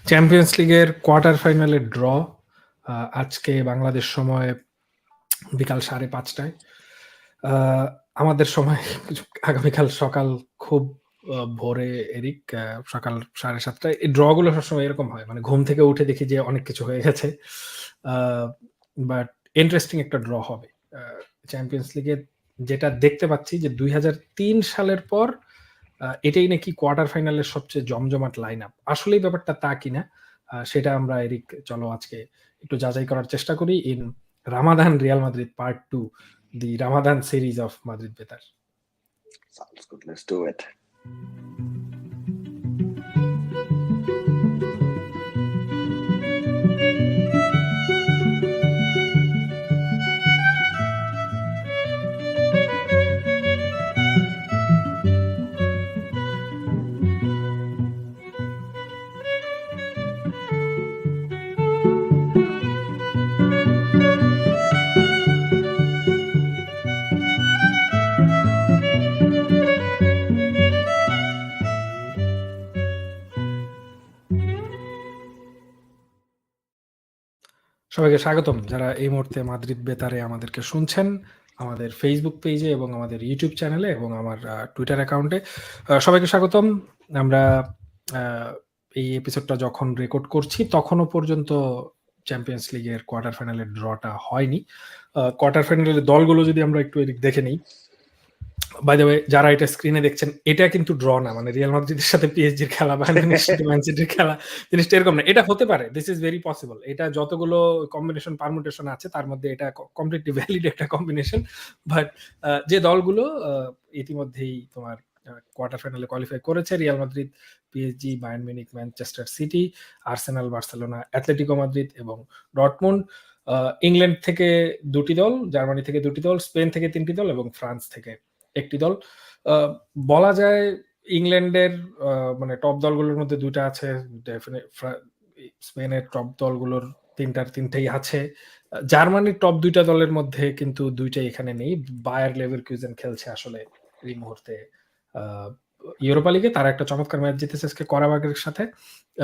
Champions লিগের quarter ফাইনালের draw আজকে বাংলাদেশ সময় বিকাল 5:30টায়, আমাদের সময় আগামীকাল সকাল খুব ভোরে এরিক সকাল 7:30টায়। এই ড্রগুলো সবসময় এরকম হয়, মানে ঘুম থেকে উঠে দেখি যে অনেক কিছু হয়ে গেছে, বাট ইন্টারেস্টিং একটা ড্র হবে। চ্যাম্পিয়ন্স লিগে যেটা দেখতে পাচ্ছি যে 2003 সালের পর এটাই নাকি কোয়ার্টার ফাইনালের সবচেয়ে জমজমাট লাইন আপ। আসলেই ব্যাপারটা তা কিনা সেটা আমরা এরিক চলো আজকে একটু যাচাই করার চেষ্টা করি in Ramadan Real Madrid part 2, the Ramadan series of Madrid Betar. Sounds good. Let's do it. সবাইকে স্বাগতম যারা এই মুহূর্তে মাদ্রিদ বেতারে আমাদেরকে শুনছেন, আমাদের ফেসবুক পেজে এবং আমাদের ইউটিউব চ্যানেলে এবং আমার টুইটার অ্যাকাউন্টে। সবাইকে স্বাগতম। আমরা এই এপিসোডটা যখন রেকর্ড করছি তখনও পর্যন্ত চ্যাম্পিয়ন্স লিগের কোয়ার্টার ফাইনালের ড্রটা হয়নি। কোয়ার্টার ফাইনালের দলগুলো যদি আমরা একটু দেখে নিই, বাই দ্য ওয়ে যারা এটা স্ক্রিনে দেখছেন, এটা কিন্তু ড্র না, মানে রিয়াল মাদ্রিদের সাথে পিএসজির খেলা বা ম্যান সিটির খেলা জিনিসটা এরকম না। এটা হতে পারে, দিস ইজ ভেরি পসিবল। এটা যতগুলো কম্বিনেশন পারমুটেশন আছে তার মধ্যে এটা কমপ্লিটলি ভ্যালিড একটা কম্বিনেশন। বাট যে দলগুলো ইতিমধ্যেই তোমার কোয়ার্টার ফাইনালে কোয়ালিফাই করেছে, Real Madrid, PSG, Bayern Munich, Manchester city, Arsenal, Barcelona, Atletico Madrid এবং ডর্টমুন্ড। ইংল্যান্ড থেকে 2টি দল, জার্মানি থেকে 2টি দল, স্পেন থেকে 3টি দল এবং ফ্রান্স থেকে 1টি দল। বলা যায় ইংল্যান্ডের মানে টপ দলগুলোর মধ্যে 2টা আছে, স্পেনের টপ দলগুলোর 3টাই আছে। জার্মানির টপ 2টা দলের মধ্যে কিন্তু 2টাই এখানে নেই। বায়ার লেভারকুসেন খেলছে আসলে এই মুহূর্তে ইউরোপা লিগে, তারা একটা চমৎকার ম্যাচ জিতেছে আজকে করাবাগের সাথে,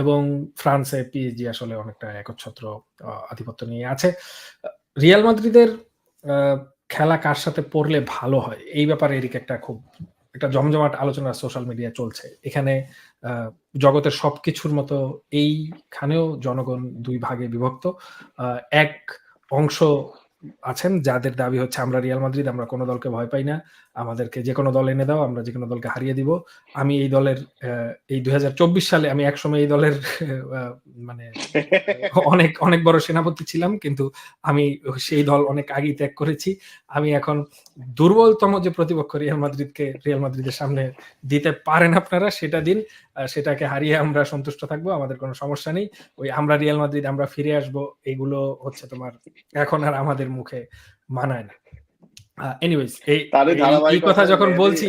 এবং ফ্রান্সে পিএসজি আসলে অনেকটা একচ্ছত্র আধিপত্য নিয়ে আছে। রিয়াল মাদ্রিদের খেলা কার সাথে পড়লে ভালো হয় এই ব্যাপারে এরিক একটা জমজমাট আলোচনা সোশ্যাল মিডিয়া চলছে। এখানে জগতের সবকিছুর মতো এইখানেও জনগণ 2 ভাগে বিভক্ত। এক অংশ আছেন যাদের দাবি হচ্ছে আমরা রিয়াল মাদ্রিদ, আমরা কোনো দলকে ভয় পাই না, আমাদেরকে যে কোনো দল এনে দাও, আমরা যে কোনো দলকে হারিয়ে দিব। আমি এই দলের এই 2024 সালে আমি একসময় এই দলের মানে অনেক অনেক বড় সেনাপতি ছিলাম, কিন্তু আমি সেই দল অনেক আগেই ত্যাগ করেছি। আমি এখন দুর্বলতম যে প্রতিপক্ষ রিয়াল মাদ্রিদের সামনে দিতে পারেন আপনারা, সেটা দিন, সেটাকে হারিয়ে আমরা সন্তুষ্ট থাকবো, আমাদের কোনো সমস্যা নেই। ওই আমরা রিয়াল মাদ্রিদ, আমরা ফিরে আসবো, এগুলো হচ্ছে তোমার এখন আর আমাদের মুখে মানায় না। এনিওয়েজ এই কথা যখন বলছি,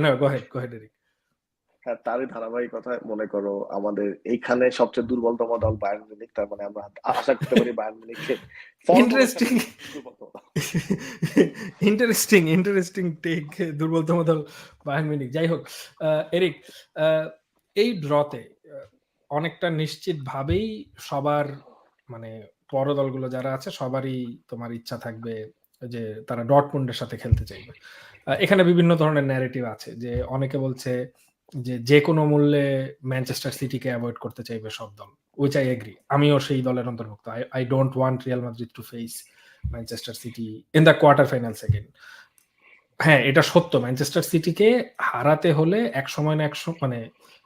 না গো হেড এরিক। হ্যাঁ, তারই ধারাবাহিকতায় মনে করো আমাদের এইখানে সবচেয়ে দুর্বলতম দল বায়ার্ন মিউনিখ, তার মানে আমরা আশা করতে পারি বায়ার্ন মিউনিখকে ইন্টারেস্টিং টেক, দুর্বলতম দল বায়ার্ন মিউনিখ। যাই হোক এরিক, এই ড্রতে অনেকটা নিশ্চিত ভাবেই সবার মানে বড় দলগুলো যারা আছে সবারই তোমার ইচ্ছা থাকবে যে তারা ডর্টমুন্ডের সাথে খেলতে চাইবে। এখানে বিভিন্ন ধরনের ন্যারেটিভ আছে, যে অনেকে বলছে যে কোনো মূল্যে ম্যানচেস্টার সিটিকে অ্যাভয়েড করতে চাইবে সব দল, which I agree. আমিও সেই দলের অন্তর্ভুক্ত। I don't want Real Madrid to face Manchester City in the quarter finals again. হ্যাঁ, এটা সত্য, ম্যানচেস্টার সিটিকে হারাতে হলে এক সময় না মানে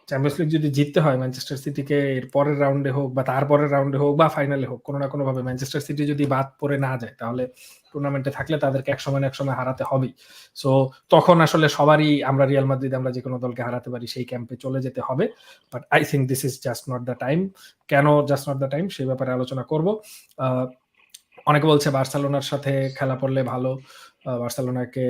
চ্যাম্পিয়ন্স লিগ যদি জিততে হয় ম্যানচেস্টার সিটিকে, এর পরের রাউন্ডে হোক বা তারপরের রাউন্ডে হোক বা ফাইনালে হোক, কোনো না কোনো ভাবে ম্যানচেস্টার সিটি যদি বাদ পড়ে না যায় তাহলে টুর্নামেন্টে থাকলে তাদেরকে এক সময় না এক সময় হারাতে হবেই। সো তখন আসলে সবারই আমরা রিয়াল মাদ্রিদ, আমরা যে কোনো দলকে হারাতে পারি সেই ক্যাম্পে চলে যেতে হবে। But I think this is just not the time. কেন জাস্ট নট দ্য টাইম সেই ব্যাপারে আলোচনা করব। অনেকে বলছে বার্সেলোনার সাথে খেলা পড়লে ভালো, বার্সেলোনাকে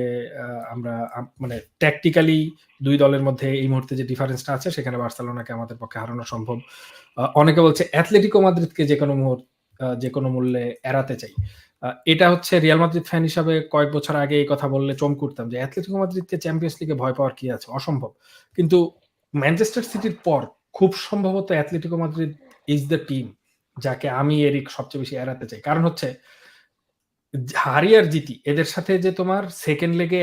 আমরা মানে ট্যাকটিক্যালি 2 দলের মধ্যে এই মুহূর্তে যে ডিফারেন্সটা আছে সেখানে বার্সেলোনাকে আমাদের পক্ষে হারানো সম্ভব। অনেকে বলছে অ্যাথলেটিকো মাদ্রিদকে যে কোনো মূল্যে এড়াতে চাই। এটা হচ্ছে রিয়াল মাদ্রিদ ফ্যান হিসাবে কয়েক বছর আগে এই কথা বললে চমকে উঠতাম যে অ্যাথলেটিকো মাদ্রিদকে চ্যাম্পিয়ন্স লিগে ভয় পাওয়ার কি আছে, অসম্ভব। কিন্তু ম্যানচেস্টার সিটির পর খুব সম্ভবত Atletico Madrid is the team যাকে আমি এরিক সবচেয়ে বেশি এড়াতে চাই। কারণ হচ্ছে হারি আর জিতি এদের সাথে যে তোমার সেকেন্ড লেগে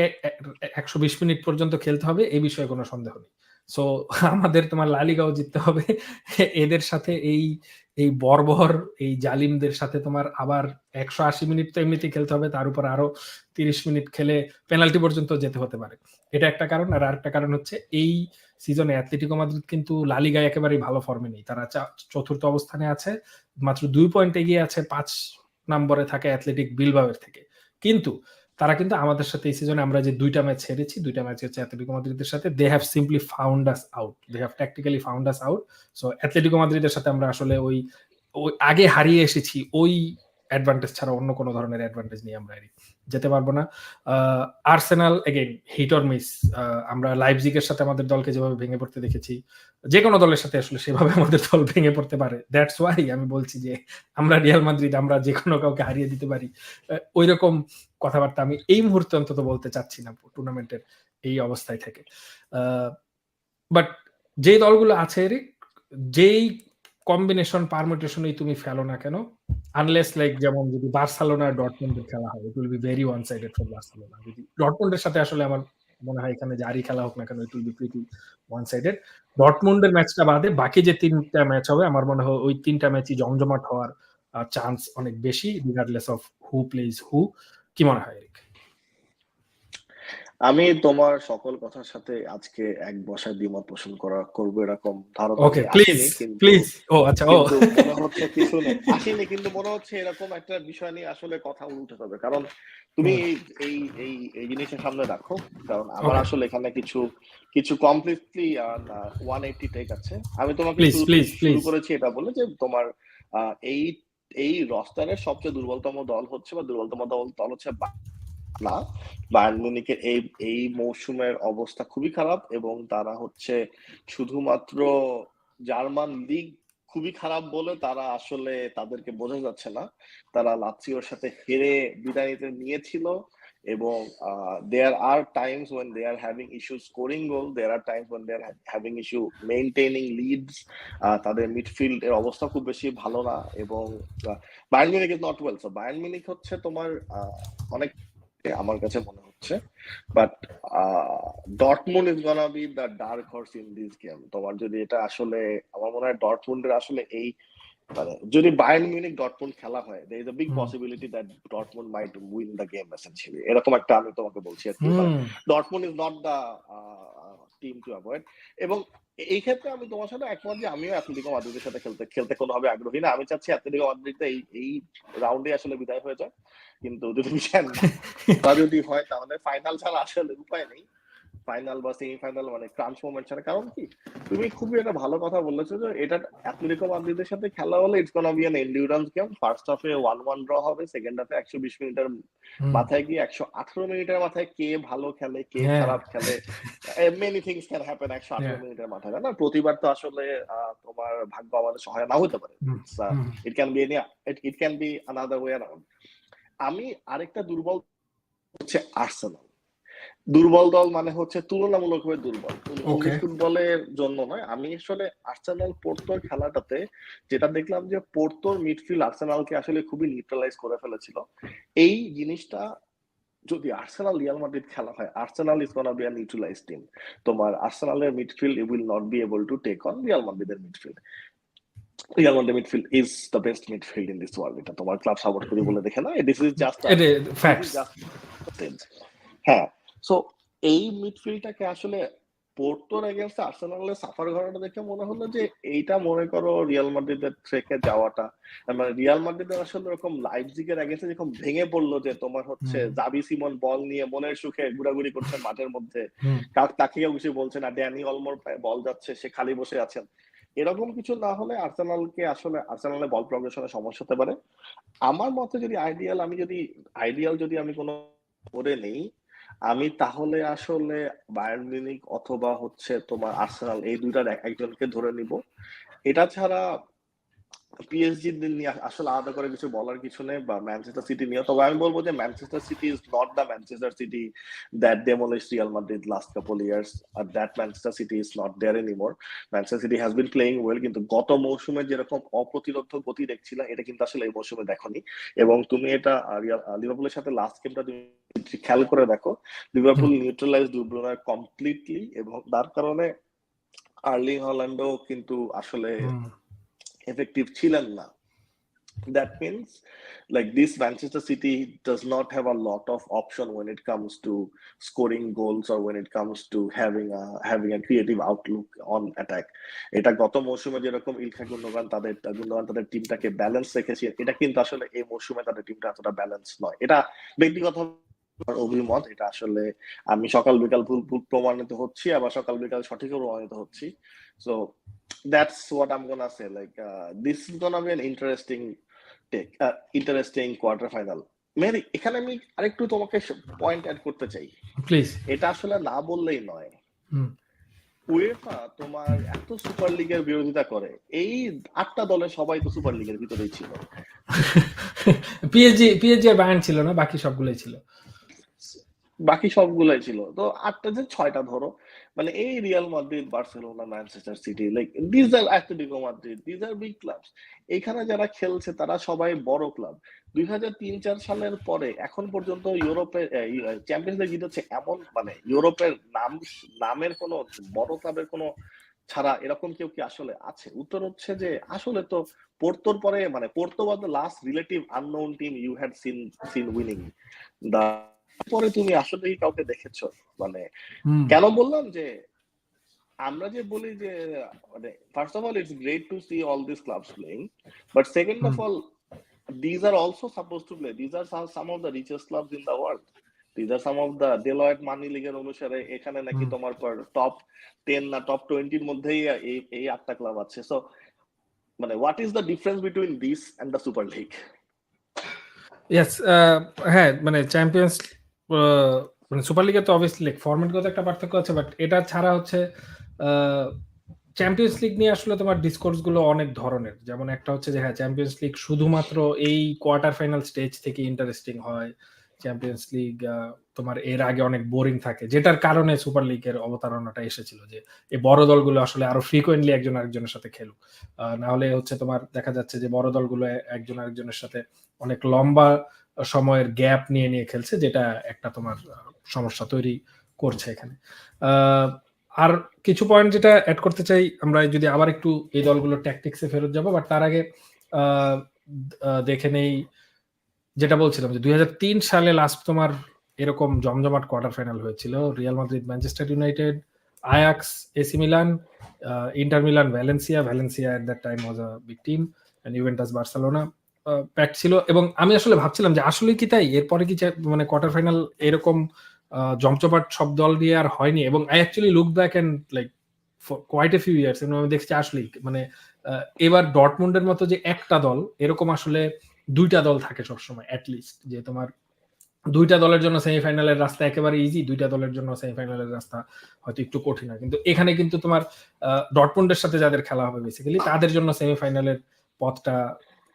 ১২০ মিনিট পর্যন্ত খেলতে হবে এই বিষয়ে কোনো সন্দেহ নেই। সো আমাদের তোমার লা লিগাও জিততে হবে। এদের সাথে এই বর্বর এই জালিমদের সাথে তোমার আবার ১৮০ মিনিট তো এমনিতেই খেলতে হবে। তার উপর আরো ৩০ মিনিট খেলে পেনাল্টি পর্যন্ত যেতে হতে পারে। এটা একটা কারণ। আর আরেকটা কারণ হচ্ছে এই সিজনে অ্যাটলেটিকো মাদ্রিদ কিন্তু লা লিগায় একেবারেই ভালো ফর্মে নেই। তারা চতুর্থ অবস্থানে আছে। মাত্র ২ পয়েন্ট এগিয়ে আছে ৫ নম্বরে থাকে অ্যাথলেটিক বিলবাওয়ের থেকে। কিন্তু তারা কিন্তু আমাদের সাথে এই সিজনে আমরা যে ২টা ম্যাচ হেরেছি, ২টা ম্যাচ হচ্ছে অ্যাটলেটিকো মাদ্রিদের সাথে। They have simply found us out. They have tactically found us out. So Atletico মাদ্রিদের সাথে আমরা আসলে ওই আগে হারিয়ে এসেছি ওই অ্যাডভান্টেজ ছাড়া অন্য কোনো ধরনের অ্যাডভান্টেজ নিয়ে আমরা যেতে পারবো না। Arsenal again hit or miss. আমরা লাইপজিগের সাথে আমাদের দলকে যেভাবে ভেঙে পড়তে দেখেছি, যে কোনো দলের সাথে আসলে সেভাবে আমাদের দল ভেঙে পড়তে পারে। দ্যাটস ওয়াই আমি বলছি যে আমরা রিয়াল মাদ্রিদ আমরা যে কোনো কাউকে হারিয়ে দিতে পারি। ওইরকম কথাবার্তা আমি এই মুহূর্তে অন্তত বলতে চাচ্ছি না টুর্নামেন্টের এই অবস্থায় থেকে। বাট যে দলগুলো আছে এরিক, যেই কম্বিনেশন পারমুটেশনই তুমি ফেলো না কেন, আনলেস লাইক যেমন যদি বার্সেলোনা আর ডর্টমুন্ডের খেলা হয়, ইট will be very one sided for Barcelona. যদি ডর্টমুন্ডের সাথে আসলে আমার মনে হয় এখানে যারই খেলা হোক না কেন, it will be pretty one sided. ডর্টমুন্ডের ম্যাচটা বাদে বাকি যে ৩টা ম্যাচ হবে আমার মনে হয় ওই ৩টা ম্যাচই জমজমাট হওয়ার চান্স অনেক বেশি, রিগার্ডলেস অফ হু প্লেজ হু। কি মনে হয় এরিক? আমি তোমার সকল কথার সাথে আজকে এক বসায় দ্বিমত পোষণ করবো এরকম ধারণা ওকে, নিয়ে প্লিজ আসিনি, কিন্তু প্লিজ। ও আচ্ছা, ও মনে হচ্ছে কিছু নেই আসেনি, কিন্তু মনে হচ্ছে এরকম একটা বিষয় নিয়ে আসলে কথা উঠতে হবে। কারণ তুমি এই এই এই জিনিসের সামনে রাখো, কারণ আমার আসলে এখানে কিছু কমপ্লিটলি 180 টেক আছে। আমি তোমাকে শুরু করেছি এটা বলে যে তোমার এই এই রস্টারের সবচেয়ে দুর্বলতম দল হচ্ছে বা দুর্বলতম দল হচ্ছে না, বায়ার্ন মিউনিখের এই মৌসুমের অবস্থা খুবই খারাপ, এবং তারা হচ্ছে শুধুমাত্র জার্মান লিগ খুবই খারাপ বলে তারা আসলে তাদেরকে বোঝা যাচ্ছে না। তারা লাৎসিওর সাথে হেরে বিদায় নিতে নিয়েছিল, এবং there are times when they are having issue scoring goal, there are times when they are having issue maintaining leads. তাদের মিডফিল্ড এর অবস্থা খুব বেশি ভালো না, এবং Bayern Munich is not well. So Bayern Munich হচ্ছে তোমার অনেক আমার কাছে মনে হচ্ছে, but Dortmund is gonna B the dark horse in this game. তোমার যদি এটা আসলে আমার মনে হয় ডর্টমুন্ডের আসলে এই মানে যদি বায়ার্ন মিউনিখ ডর্টমুন্ড খেলা হয়, there is a big possibility that Dortmund might win the game essentially। এরকম একটা আমি তোমাকে বলছি আর কি। Dortmund is not the team to avoid. এবং এই ক্ষেত্রে আমি তোমার সাথে একমত যে আমিও অ্যাটলেটিকো মাদ্রিদের সাথে খেলতে কোনোভাবে আগ্রহী না। আমি চাচ্ছি অ্যাটলেটিকো মাদ্রিদ এই রাউন্ডে আসলে বিদায় হয়ে যায়, কিন্তু যদি বিষয় না যদি হয় তাহলে ফাইনাল ছাড়া আসলে উপায় নেই। ফাইনাল বা সেমিফাইনাল মানে ক্রাঞ্চ মোমেন্ট ছাড়া। কারণ কি, তুমি খুবই একটা ভালো কথা বলেছো যে এটা অ্যাটলেটিকো মাদ্রিদের সাথে খেলা হলে it's gonna be an endurance game. First হাফে 1-1 ড্র হবে, সেকেন্ড হাফে 120 মিনিটের মাথায় গিয়ে 118 মিনিটের মাথায় কে ভালো খেলে কে খারাপ খেলে, মেনি থিংস ক্যান হ্যাপেন 118 মিনিটের মাথায়। না প্রতিবার তো আসলে তোমার ভাগ্য আমাদের সহায় না হতে পারে। It can be another way around. আমি আরেকটা দুর্বল হচ্ছে আর্সেনাল। দুর্বল দল মানে হচ্ছে তুলনামূলকভাবে দুর্বল, ইংলিশ ফুটবলের জন্য নয়। আমি আসলে আর্সেনাল পোর্টোর খেলাটাতে যেটা দেখলাম যে পোর্টোর মিডফিল্ড আর্সেনালকে আসলে খুবই নিউট্রালাইজ করে ফেলেছিল। এই জিনিসটা যদি আর্সেনাল রিয়াল মাদ্রিদ খেলা হয়, Arsenal is gonna be a neutralise team. তোমার আর্সেনালের midfield will not be able to take on Real মাদ্রিদের midfield. Real Madrid midfield is the best midfield in this world. এটা তোমার ক্লাব সাপোর্ট করি বলে দেখে না, দিস ইজ জাস্ট ফ্যাক্টস। হ্যাঁ, সো এই মিডফিল্ডটাকে আসলে পোর্টোর এগেইনস্ট আর্সেনালের সাফার করাটা দেখে মনে হলো যে এইটা মনে করো রিয়াল মাদ্রিদের ট্রেকে যাওয়াটা, মানে রিয়াল মাদ্রিদের আসলে এরকম লাইপজিগের এগেইনস্টে যখন ভেঙে পড়লো যে তোমার হচ্ছে জাবি সিমন বল নিয়ে মনের সুখে ঘোরাঘুরি করছেন মাঠের মধ্যে, তাকে কেউ কিছু বলছে না, ড্যানি অলমোর বল যাচ্ছে, সে খালি বসে আছেন, এরকম কিছু না হলে আর্সেনালের বল প্রগ্রেশনের সমস্যা হতে পারে। আমার মতে যদি আইডিয়াল যদি আমি কোনো করে নেই, আমি তাহলে আসলে বায়ার্ন মিউনিখ অথবা হচ্ছে তোমার আর্সেনাল এই দুইটার একজনকে ধরে নিব। এটা ছাড়া পিএসজি নিয়ে আসলে আলাদা করে কিছু বলার কিছু নেই, বা ম্যানচেস্টার সিটি নিয়ে। তবে আমি বলবো যে Manchester city is not the Manchester city that demolished Real Madrid last couple years. That Manchester City is not there anymore. Manchester City has been playing well, কিন্তু গত মৌসুমে যেরকম অপ্রতিরোধ্য গতি দেখছিল এটা কিন্তু আসলে এই মৌসুমে দেখোনি। এবং তুমি এটা লিভারপুলের সাথে লাস্ট গেমটা তুমি খেয়াল করে দেখো, Liverpool neutralise D Bruyne completely, এবং তার কারণে আর্লিং হল্যান্ডও কিন্তু আসলে effective ছিলেন না। That means like this Manchester City does not have a lot of option when it comes to scoring goals or when it comes to having a creative outlook on attack. এটা গত মৌসুমে যেরকম ইলখাই Gundogan তাদের টিমটাকে balance রেখেছে, এটা কিন্তু আসলে এই মৌসুমে তাদের টিমটা এতটা ব্যালেন্স নয়। এটা ব্যক্তিগত অভিমত, এটা আসলে আমি সকাল বিকাল ভুল প্রমাণিত হচ্ছি, আবার সকাল বিকাল সঠিকও প্রমাণিত হচ্ছি। So that's what I'm gonna say. Like this is gonna be an interesting quarter final. Mary, এখানে আমি আরেকটু তোমাকে পয়েন্ট অ্যাড করতে চাই প্লিজ। এটা আসলে না বললেই নয়। উয়েফা তোমার এত সুপার লিগের বিরোধিতা করে, এই 8টা দলের সবাই তো সুপার লিগের ভিতরেই ছিল। পিএসজি এর ব্যান্ড ছিল না, বাকি সবগুলোই ছিল। বাকি সবগুলাই ছিল। তো 8টা যে 6টা ধরো, মানে এই Real Madrid, Barcelona, Manchester City, like this আর Atletico Madrid, this are big clubs. এখানে যারা খেলছে তারা সবাই বড় ক্লাব। 2003-4 সালের পরে এখন পর্যন্ত ইউরোপের চ্যাম্পিয়ন্স লিগ জিতেছে এমন, মানে ইউরোপের নামের কোনো বড় ক্লাবের কোনো ছাড়া এরকম কেউ কি আসলে আছে? উত্তর হচ্ছে যে আসলে তো পোর্তোর পরে, মানে Porto was the last relative unknown team you had seen winning the. পরে তুমি আসলে কাউকে দেখেছো? মানে কেন বললাম যে আমরা যে বলি যে মানে first of all it's great to see all this clubs playing, but second of all these are also supposed to play. These are some of the richest clubs in the world. These are some of the Deloitte Money League এর অনুসারে এখানে নাকি তোমার top 10 না top 20 এর মধ্যেই এই 8টা ক্লাব আছে। সো মানে what is the difference between this and the super league? Yes, হ্যাঁ, মানে চ্যাম্পিয়ন্স মানে সুপার লিগে তো অবভিয়াসলি ফরম্যাটগত একটা পার্থক্য আছে, বাট এটা ছাড়া হচ্ছে চ্যাম্পিয়ন্স লিগ নিয়ে আসলে তোমার ডিসকোর্স গুলো অনেক ধরনের। যেমন একটা হচ্ছে যে হ্যাঁ, চ্যাম্পিয়ন্স লিগ শুধুমাত্র এই কোয়ার্টার ফাইনাল স্টেজ থেকে ইন্টারেস্টিং হয়। চ্যাম্পিয়ন্স লিগ তোমার এর আগে অনেক বোরিং থাকে, যেটার কারণে সুপার লিগের অবতারণাটা এসেছিল, যে এই বড় দলগুলো আসলে আরো ফ্রিকোয়েন্টলি একজন আরেকজনের সাথে খেলুক। না হলে হচ্ছে তোমার দেখা যাচ্ছে যে বড় দলগুলো একজন আরেকজনের সাথে অনেক লম্বা সময়ের গ্যাপ নিয়ে নিয়ে খেলছে, যেটা একটা তোমার সমস্যা তৈরি করছে এখানে। আর কিছু পয়েন্ট যেটা অ্যাড করতে চাই, আমরা যদি আবার একটু এই দলগুলোর ট্যাকটিক্সে ফেরত যাবো, বাট তার আগে দেখে নেই যেটা বলছিলাম যে 2003 সালে লাস্ট তোমার এরকম জমজমাট কোয়ার্টার ফাইনাল হয়েছিল। Real Madrid, Manchester United, Ajax, AC Milan, Inter Milan, Valencia at that time was a big team, and Juventus, Barcelona pack ছিল। এবং আমি আসলে ভাবছিলাম যে আসলে কি তাই, এরপরে কি মানে কোয়ার্টার ফাইনাল এরকম জমজমাট সব দল দিয়ে আর হয়নি। এবং I actually look back and like quite a few years, এবং আমি দেখছি আসলেই মানে এবার ডর্টমুন্ডের মতো যে একটা দল, এরকম আসলে 2টা দল থাকে সবসময় অ্যাটলিস্ট, যে তোমার 2টা দলের জন্য সেমিফাইনালের রাস্তা একেবারে ইজি, 2টা দলের জন্য সেমিফাইনালের রাস্তা হয়তো একটু কঠিন হয়। কিন্তু এখানে কিন্তু তোমার ডর্টমুন্ডের সাথে যাদের খেলা হবে বেসিক্যালি, তাদের জন্য সেমিফাইনালের পথটা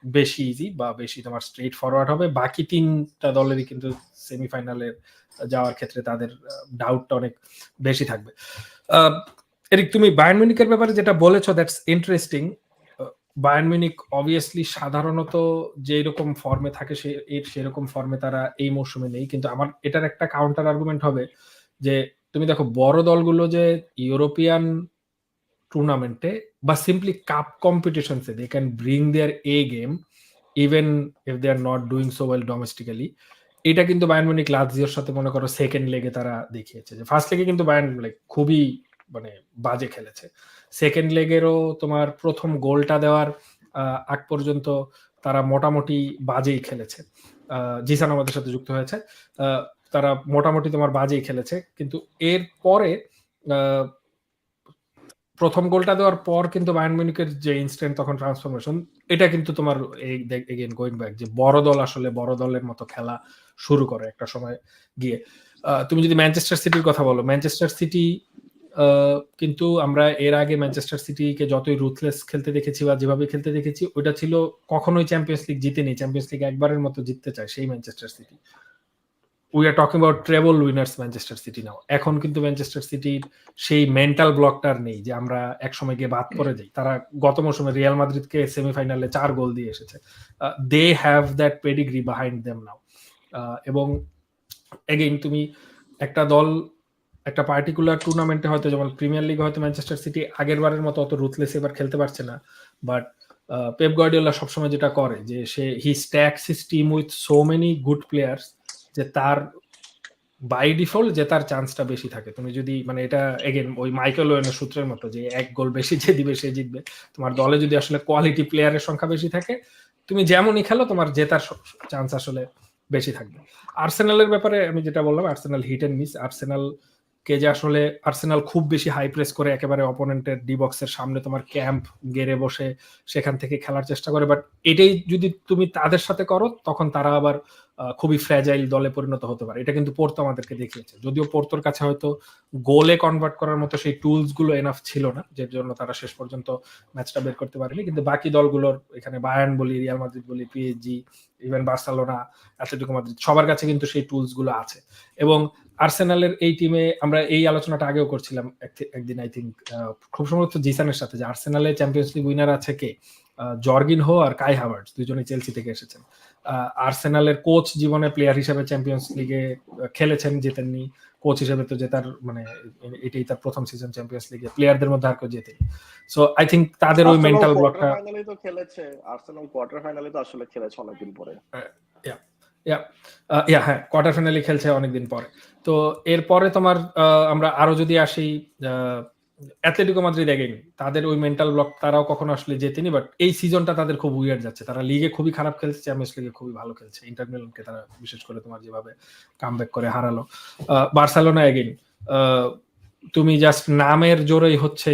বেশি ইজি বা বেশি তোমার স্ট্রেট ফরওয়ার্ড হবে। বাকি 3টা দলেরই কিন্তু সেমিফাইনালের যাওয়ার ক্ষেত্রে তাদের ডাউটটা অনেক বেশি থাকবে। এরিক, তুমি বায়ার্ন মিউনিখের ব্যাপারে যেটা বলেছো, that's interesting. Bayern Munich obviously সাধারণত যেরকম ফর্মে থাকে সেরকম ফর্মে তারা এই মৌসুমে নেই, কিন্তু আমার এটার একটা কাউন্টার আর্গুমেন্ট হবে যে তুমি দেখো বড় দলগুলো যে ইউরোপিয়ান টুর্নামেন্টে বা সিম্পলি কাপ কম্পিটিশনসে they can bring their A game even if they are not doing so well domestically. এটা কিন্তু বায়ার্ন মিউনিখ লাৎসিওর সাথে মনে করো সেকেন্ড লেগে তারা দেখিয়েছে। যে ফার্স্ট লেগে কিন্তু বায়ার্ন লাইক খুবই মানে বাজে খেলেছে, সেকেন্ড লেগেরও তোমার প্রথম গোলটা দেওয়ার আগ পর্যন্ত তারা মোটামুটি বাজেই খেলেছে। জিসান আমাদের সাথে যুক্ত হয়েছে, তারা মোটামুটি তোমার বাজেই খেলেছে। কিন্তু এর পরে প্রথম গোলটা দেওয়ার পর কিন্তু বায়ার্ন মিউনিখের যে ইনস্ট্যান্ট তখন ট্রান্সফরমেশন, এটা কিন্তু তোমার এগেইন গোয়িং ব্যাক, যে বড় দল আসলে বড় দলের মতো খেলা শুরু করে একটা সময় গিয়ে। তুমি যদি ম্যানচেস্টার সিটির কথা বলো, ম্যানচেস্টার সিটি কিন্তু আমরা এর আগে ম্যানচেস্টার সিটিকে যতই রুথলেস খেলতে দেখেছি বা যেভাবে খেলতে দেখেছি, ওইটা ছিল কখনোই চ্যাম্পিয়ন্স লিগ জিতেনি। চ্যাম্পিয়ন্স লিগ একবারের মতো জিততে চায় সেই Manchester city. We are talking about treble winners Manchester city নাও। এখন কিন্তু ম্যানচেস্টার সিটির সেই মেন্টাল ব্লকটা আর নেই যে আমরা একসময় গিয়ে বাদ পড়ে যাই। তারা গত মৌসুমে রিয়াল মাদ্রিদকে সেমিফাইনালে ৪ গোল দিয়ে এসেছে। They have that pedigree behind them now. এবং এগেইন তুমি একটা দল একটা পার্টিকুলার টুর্নামেন্টে হয়তো, যেমন প্রিমিয়ার লিগে হয়তো ম্যানচেস্টার সিটি আগেরবারের মতো অত রুথলেস এবার খেলতে পারছে না, বাট পেপ গার্ডিওলা সবসময় যেটা করে যে he stacks his team with so many good players যে তার বাই ডিফল্ট জেতার চান্সটা বেশি থাকে। তুমি যদি মানে এটা এগেন ওই মাইকেল ওয়েনের সূত্রের মতো যে এক গোল বেশি যে দিবে সে জিতবে, তোমার দলে যদি আসলে কোয়ালিটি প্লেয়ারের সংখ্যা বেশি থাকে, তুমি যেমনই খেলো তোমার জেতার চান্স আসলে বেশি থাকবে। আর্সেনালের ব্যাপারে আমি যেটা বললাম, Arsenal hit and miss. Arsenal কে যে আসলে আর্সেনাল খুব বেশি হাই প্রেস করে একেবারে অপোনেন্টের ডি বক্সের সামনে তোমার ক্যাম্প গেড়ে বসে সেখান থেকে খেলার চেষ্টা করে, বাট এটাই যদি তুমি তাদের সাথে করো তখন তারা আবার খুবই ফ্র্যাজাইল দলে পরিণত হতে পারে। এটা কিন্তু পোর্তো আমাদেরকে দেখিয়েছে। যদিও পোর্তোর কাছে হয়তো গোলে কনভার্ট করার মতো সেই টুলস গুলো এনাফ ছিল না, যার জন্য তারা শেষ পর্যন্ত ম্যাচটা বের করতে পারেনি, কিন্তু বাকি দলগুলোর এখানে বায়ার্ন বলি, রিয়াল মাদ্রিদ বলি, PSG, even Barcelona, Atletico Madrid সবার কাছে কিন্তু সেই টুলস গুলো আছে। এবং আর্সেনালের এই টিমে আমরা এই আলোচনাটা আগেও করছিলাম একদিন, আই থিঙ্ক খুব সম্ভবত জিসানের সাথে, যে আর্সেনালে চ্যাম্পিয়ন্স লিগ উইনার আছে কে, জর্গিনহো আর কাই হাভার্টস, দুজনেই চেলসি থেকে এসেছেন। আর্সেনালের কোচ জীবনে প্লেয়ার হিসেবে চ্যাম্পিয়ন্স লিগে খেলেছেন, জেতেননি। কোচ হিসেবে তো জেতার মানে এটাই তার প্রথম সিজন চ্যাম্পিয়ন্স লিগে, প্লেয়ারদের মধ্যে আর কেউ জেতেনি। সো আই থিঙ্ক তাদের ওই মেন্টাল ব্লকটা, ফাইনালে তো খেলেছে, আর্সেনাল কোয়ার্টার ফাইনালে তো আসলে খেলেছে অনেকদিন পরে। হ্যাঁ, কোয়ার্টার ফাইনালে খেলছে অনেকদিন পরে। তো এরপরে তোমার আমরা আরো যদি আসি, অ্যাটলেটিকো মাদ্রিদ এগেইন তাদের ওই মেন্টাল ব্লক, তারাও কখনো আসলে জেতেনি, বাট এই সিজনটা তাদের খুব উইয়ার্ড যাচ্ছে। তারা লিগে খুবই খারাপ খেলছে, চ্যাম্পিয়ন্স লিগে খুবই ভালো খেলছে। ইন্টার মিলানকে তারা বিশেষ করে তোমার যেভাবে কামব্যাক করে হারালো। বার্সেলোনা এগেইন তুমি জাস্ট নামের জোরেই হচ্ছে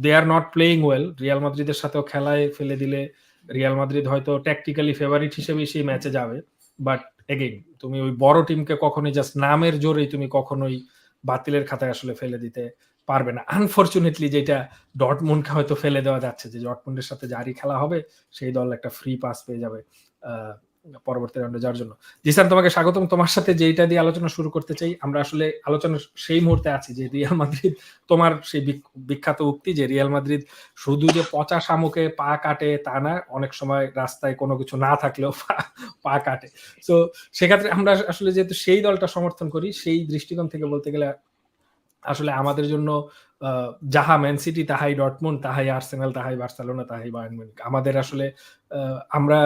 they are not playing well. Real মাদ্রিদের সাথেও খেলায় ফেলে দিলে রিয়াল মাদ্রিদ হয়তো ট্যাকটিক্যালি ফেভারিট হিসেবে সেই ম্যাচে যাবে, বাট এগেইন তুমি ওই বড় টিমকে কখনোই জাস্ট নামের জোরেই তুমি কখনোই বাতিলের খাতায় আসলে ফেলে দিতে পারবে না। আনফরচুনেটলি যেটা ডটমুন্ডকে হয়তো ফেলে দেওয়া যাচ্ছে, যে ডটমুন্ডের সাথে যারই খেলা হবে সেই দল একটা ফ্রি পাস পেয়ে যাবে পরবর্তী রাউন্ডে যাওয়ার জন্য। জিসান, তোমাকে স্বাগতম। তোমার সাথে যেটা দিয়ে আলোচনা শুরু করতে চাই, আমরা আসলে আলোচনার সেই মুহূর্তে আছি যে রিয়াল মাদ্রিদ, তোমার সেই বিখ্যাত উক্তি যে রিয়াল মাদ্রিদ শুধু যে পচা শামুকে পা কাটে তা না, অনেক সময় রাস্তায় কোনো কিছু না থাকলেও পা কাটে। তো সেক্ষেত্রে আমরা আসলে যেহেতু সেই দলটা সমর্থন করি, সেই দৃষ্টিকোণ থেকে বলতে গেলে আসলে আমাদের জন্য যাহা ম্যান সিটি, তাহাই ডটমুন্ড, তাহাই আর্সেনাল, তাহাই বার্সেলোনা, তাহাই বায়ার্ন মিউনিখ। আমাদের আসলে আমরা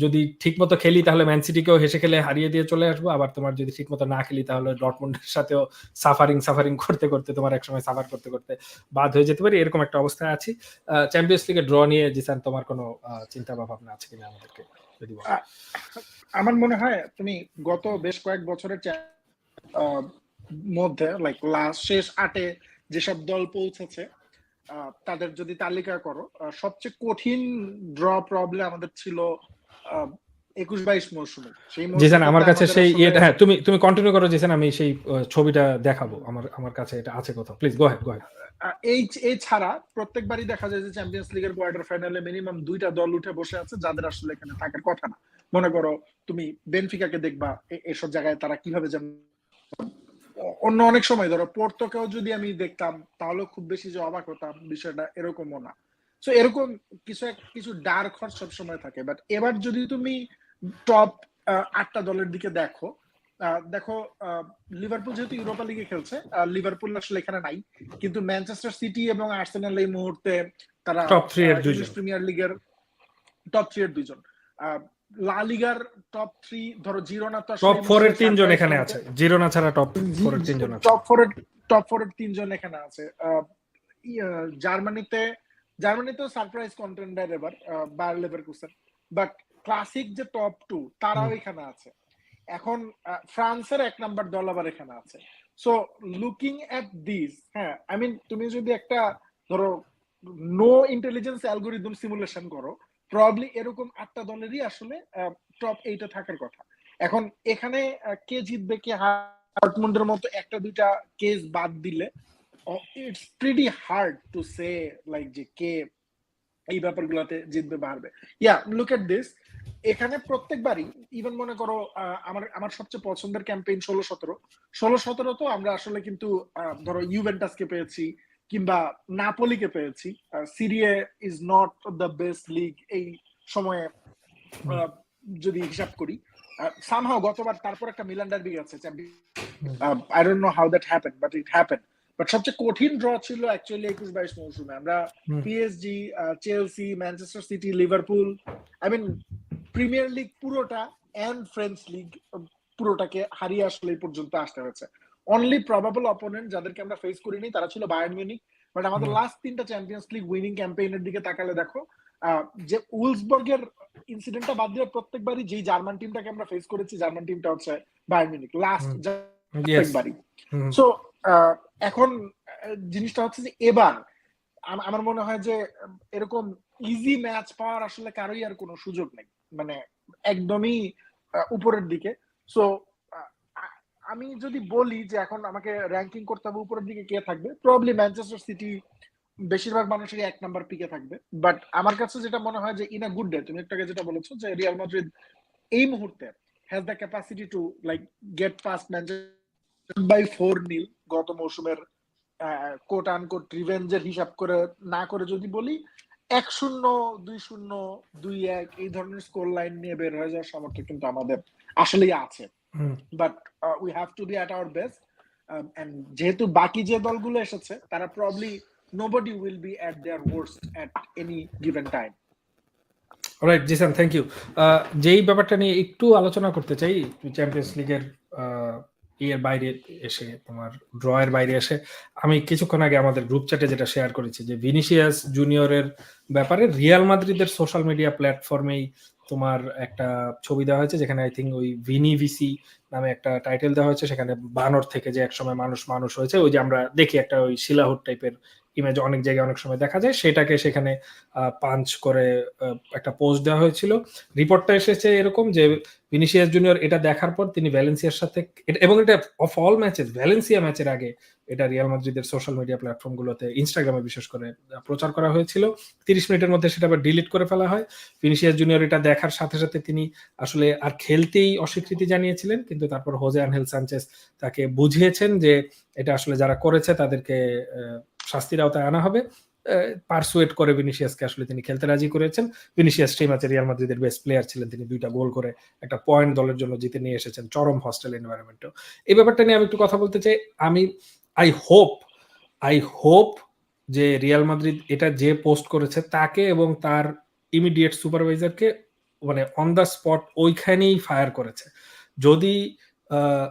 যদি ঠিকমতো খেলি তাহলে ম্যান সিটিকেও হেসে খেলে হারিয়ে দিয়ে চলে আসবো, আবার তোমার যদি ঠিকমতো না খেলি তাহলে ডটমুন্ডের সাথেও সাফারিং করতে করতে তোমার একসময় সাফার করতে করতে বাদ হয়ে যেতে পারি, এরকম একটা অবস্থায় আছি। চ্যাম্পিয়ন্স লিগে ড্র নিয়ে জিসান তোমার কোনো চিন্তা বা ভাবনা আছে কিনা আমাদেরকে যদি বলো। আমার মনে হয় তুমি গত বেশ কয়েক বছরের মধ্যে লাইক লাস্ট শেষ 8-এ যেসব দল পৌঁছেছে তাদের যদি তালিকা করো, সবচেয়ে কঠিন ড্র প্রবলেম আমাদের ছিল 21-22 মৌসুমে। সেই জিসান আমার কাছে সেই হ্যাঁ, তুমি কন্টিনিউ করো জিসান, আমি সেই ছবিটা দেখাবো, আমার কাছে এটা আছে কোথাও। Please go head. এই ছাড়া প্রত্যেকবারই দেখা যায় যে চ্যাম্পিয়ন্স লিগের কোয়ার্টার ফাইনালে মিনিমাম 2টা দল উঠে বসে আছে যাদের আসলে এখানে থাকার কথা না। মনে করো তুমি বেনফিকাকে দেখবা এসব জায়গায় তারা কিভাবে যেন, অন্য অনেক সময় ধরো পোর্তোকেও যদি আমি দেখতাম তাহলে খুব বেশি যে অবাক হতাম বিষয়টা এরকমও না। সো এরকম কিছু ডার্ক হর্স সবসময় থাকে। বাট এবার যদি তুমি টপ 8টা দলের দিকে দেখো লিভারপুল যেহেতু ইউরোপা লিগে খেলছে, লিভারপুল আসলে এখানে নাই, কিন্তু ম্যানচেস্টার সিটি এবং আর্সেনাল এই মুহূর্তে তারা টপ 3 এর দুইজন, ইংলিশ প্রিমিয়ার লিগের টপ 3 এর দুইজন। লা লিগার টপ 3 ধরো জিরোনা তো টপ 4 এর তিনজন এখানে আছে, জিরোনা ছাড়া টপ 4 এর তিনজন আছে, টপ 4 এর তিনজন এখানে আছে। জার্মানিতে সারপ্রাইজ কন্টেন্ডার এবার বায়ার লেভারকুসেন, বাট ক্লাসিক যে টপ 2 তারাও এখানে আছে। এখন ফ্রান্সের 1 নাম্বার দল আবার এখানে আছে। সো লুকিং এট দিস, হ্যাঁ আই মিন তুমি যদি একটা ধরো নো ইন্টেলিজেন্স অ্যালগরিদম সিমুলেশন করো, প্রবাবলি এরকম 8টা দলেরই আসলে টপ 8-এ থাকার কথা। এখন এখানে কে জিতবে কে ডটমুন্ডের মতো একটা দুইটা কেস বাদ দিলে it's pretty hard to say like যে কে এই ব্যাপারগুলোতে জিতবে বা হারবে। লুক এট দিস, এখানে প্রত্যেকবারই ইভেন মনে করো আমার সবচেয়ে পছন্দের ক্যাম্পেইন 16-17 তো আমরা আসলে কিন্তু ধরো ইউভেন্টাসকে পেয়েছি কিংবা নাপোলিকে পেয়েছি। Serie is not the best league এই সময়ে যদি হিসাব করি। সামহাও গতবার তারপর একটা মিলান ডার্বি গেছে, I don't know how that happened but it happened. But সবচেয়ে কঠিন ড্র ছিল অ্যাকচুয়ালি 21-22 মৌসুমে আমরা PSG, Chelsea, Manchester City, Liverpool, I mean Premier League পুরোটা এন্ড ফ্রেঞ্চ লিগ পুরোটাকে হারিয়ে আসলে এই পর্যন্ত আসতে হয়েছে। অনলি প্রবাবল অপোনেন্ট যাদেরকে আমরা ফেস করিনি তারা ছিল বায়ার্ন মিউনিখ। বাট আমাদের লাস্ট 3টা চ্যাম্পিয়ন্স লিগ উইনিং ক্যাম্পেইনের দিকে তাকালে দেখো যে উলসবার্গের ইনসিডেন্টটা বাদ দিয়ে প্রত্যেকবারই যেই জার্মান টিমটাকে আমরা ফেস করেছি, জার্মান টিমটা হচ্ছে বায়ার্ন মিউনিখ লাস্ট প্রত্যেকবারই। সো এখন জিনিসটা হচ্ছে যে এবার আমার মনে হয় যে এরকম ইজি ম্যাচ পাওয়ার আসলে কারোই আর কোনো সুযোগ নেই, মানে একদমই উপরের দিকে। সো আমি যদি বলি যে এখন আমাকে র্যাঙ্কিং করতে হবে উপরের দিকে কে থাকবে, প্রবাবলি ম্যানচেস্টার সিটি বেশিরভাগ মানুষেরই 1 নাম্বার পিকে থাকবে। বাট আমার কাছে যেটা মনে হয় যে ইন আ গুড ডে, তুমি একটাকে যেটা বলেছো যে রিয়াল মাদ্রিদ এই মুহূর্তে has the capacity to like get past Manchester by 4-0 গত মৌসুমের কোট আনকোট রিভেঞ্জের হিসাব করে না করে যদি বলি 1-0, 2-0, 2-1 এই ধরনের স্কোর লাইন নিয়ে বের হয়ে যাওয়ার সামর্থ্য কিন্তু আমাদের আসলেই আছে। But we have to be at our best. And যেহেতু বাকি যে দলগুলো এসেছে তারা probably nobody will be at their worst at any given time. Alright Zishan, thank you. যেই ব্যাপারটা নিয়ে একটু আলোচনা করতে চাই, চ্যাম্পিয়ন্স লিগের এর বাইরে এসে, তোমার ড্রয়ের বাইরে এসে, আমি কিছুক্ষণ আগে আমাদের গ্রুপ চ্যাটে যেটা শেয়ার করেছি যে ভিনিসিয়াস জুনিয়রের ব্যাপারে রিয়াল মাদ্রিদের সোশ্যাল মিডিয়া প্ল্যাটফর্মেই তোমার একটা ছবি দেওয়া হয়েছে যেখানে আই থিঙ্ক ওই ভিনি ভিসি নামে একটা টাইটেল দেওয়া হয়েছে, সেখানে বানর থেকে যে একসময় মানুষ হয়েছে, ওই যে আমরা দেখি একটা ওই শিলাহুট টাইপের ইমেজ অনেক জায়গায় অনেক সময় দেখা যায়, সেটাকে সেখানে পাঞ্চ করে একটা পোস্ট দেওয়া হয়েছিল। রিপোর্টটা এসেছে এরকম যে ভিনিসিয়াস জুনিয়র এটা দেখার পর তিনি ভ্যালেন্সিয়ার সাথে, এবং এটা অফ অল ম্যাচেস ভ্যালেন্সিয়া ম্যাচের আগে এটা রিয়াল মাদ্রিদের সোশ্যাল মিডিয়া প্ল্যাটফর্মগুলোতে ইনস্টাগ্রামে বিশেষ করে প্রচার করা হয়েছিল। 30 মিনিটের মধ্যে সেটা আবার ডিলিট করে ফেলা হয়। ভিনিসিয়াস জুনিয়র এটা দেখার সাথে সাথে তিনি আসলে আর খেলতেই অস্বীকৃতি জানিয়েছিলেন, কিন্তু তারপর হোজে আনহেল সানচেজ তাকে বুঝিয়েছেন যে এটা আসলে যারা করেছে তাদেরকে শাস্তির আওতায় আনা হবে। পারসুয়েট করে ভিনিসিয়াসকে আসলে তিনি খেলতে রাজি করেছেন। ভিনিসিয়াস সেই ম্যাচে রিয়াল মাদ্রিদের বেস্ট প্লেয়ার ছিলেন, তিনি 2টা গোল করে একটা পয়েন্ট দলের জন্য জিতে নিয়ে এসেছেন চরম হস্টেল এনভায়রনমেন্টে। এই ব্যাপারটা নিয়ে আমি একটু কথা বলতে চাই। আই হোপ যে রিয়াল মাদ্রিদ এটা যে পোস্ট করেছে তাকে এবং তার ইমিডিয়েট সুপারভাইজারকে মানে অন দ্য স্পট ওইখানেই ফায়ার করেছে। যদি